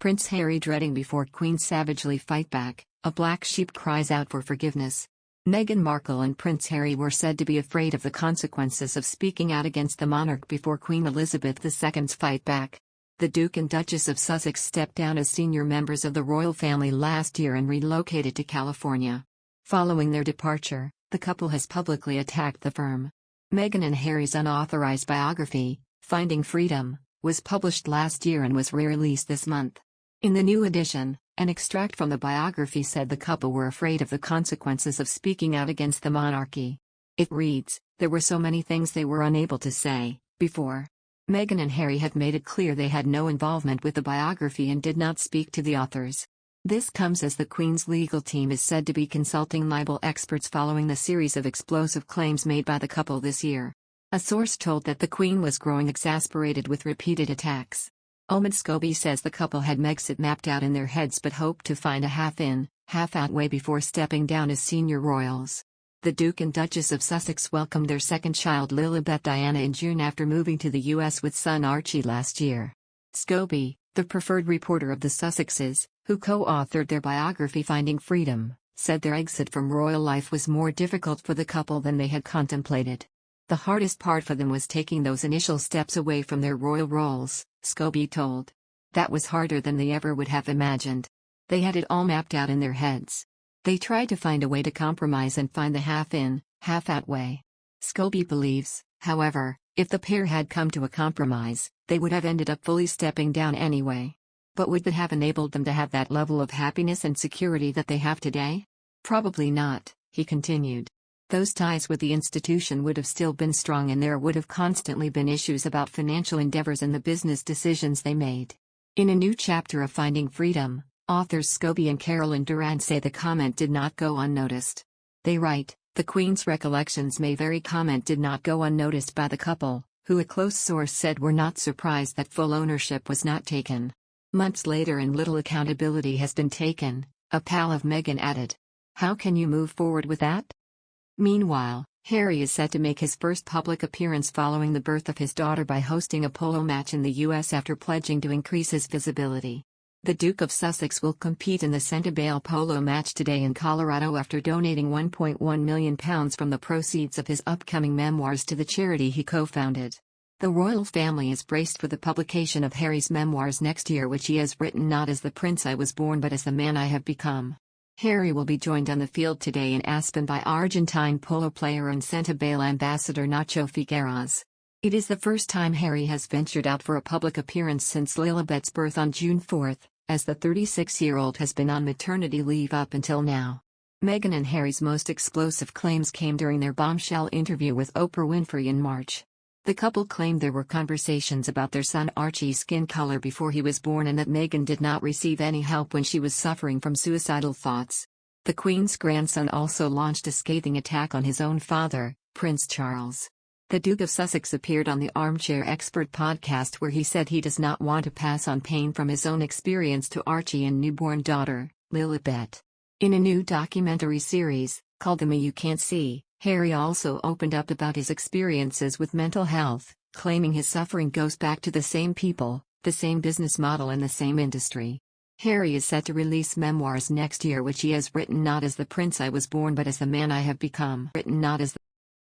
Prince Harry dreading before Queen savagely fight back, a black sheep cries out for forgiveness. Meghan Markle and Prince Harry were said to be afraid of the consequences of speaking out against the monarch before Queen Elizabeth II's fight back. The Duke and Duchess of Sussex stepped down as senior members of the royal family last year and relocated to California. Following their departure, the couple has publicly attacked the firm. Meghan and Harry's unauthorized biography, Finding Freedom, was published last year and was re-released this month. In the new edition, an extract from the biography said the couple were afraid of the consequences of speaking out against the monarchy. It reads, "There were so many things they were unable to say before." Meghan and Harry have made it clear they had no involvement with the biography and did not speak to the authors. This comes as the Queen's legal team is said to be consulting libel experts following the series of explosive claims made by the couple this year. A source told that the Queen was growing exasperated with repeated attacks. Omid Scobie says the couple had Megxit mapped out in their heads but hoped to find a half-in, half-out way before stepping down as senior royals. The Duke and Duchess of Sussex welcomed their second child Lilibet Diana in June after moving to the US with son Archie last year. Scobie, the preferred reporter of the Sussexes, who co-authored their biography Finding Freedom, said their exit from royal life was more difficult for the couple than they had contemplated. The hardest part for them was taking those initial steps away from their royal roles, Scobie told. That was harder than they ever would have imagined. They had it all mapped out in their heads. They tried to find a way to compromise and find the half-in, half-out way. Scobie believes, however, if the pair had come to a compromise, they would have ended up fully stepping down anyway. But would that have enabled them to have that level of happiness and security that they have today? Probably not, he continued. Those ties with the institution would have still been strong and there would have constantly been issues about financial endeavors and the business decisions they made. In a new chapter of Finding Freedom, authors Scobie and Carolyn Durand say the comment did not go unnoticed. They write, "The Queen's recollections may vary." Comment did not go unnoticed by the couple, who a close source said were not surprised that full ownership was not taken. Months later and little accountability has been taken, a pal of Meghan added. How can you move forward with that? Meanwhile, Harry is set to make his first public appearance following the birth of his daughter by hosting a polo match in the US after pledging to increase his visibility. The Duke of Sussex will compete in the Centerville polo match today in Colorado after donating £1.1 million from the proceeds of his upcoming memoirs to the charity he co-founded. The royal family is braced for the publication of Harry's memoirs next year, which he has written not as the prince I was born but as the man I have become. Harry will be joined on the field today in Aspen by Argentine polo player and Centerville ambassador Nacho Figueras. It is the first time Harry has ventured out for a public appearance since Lilibet's birth on June 4, as the 36-year-old has been on maternity leave up until now. Meghan and Harry's most explosive claims came during their bombshell interview with Oprah Winfrey in March. The couple claimed there were conversations about their son Archie's skin color before he was born and that Meghan did not receive any help when she was suffering from suicidal thoughts. The Queen's grandson also launched a scathing attack on his own father, Prince Charles. The Duke of Sussex appeared on the Armchair Expert podcast where he said he does not want to pass on pain from his own experience to Archie and newborn daughter, Lilibet. In a new documentary series, called The Me You Can't See, Harry also opened up about his experiences with mental health, claiming his suffering goes back to the same people, the same business model and the same industry. Harry is set to release memoirs next year which he has written not as the prince I was born but as the man I have become. Written not as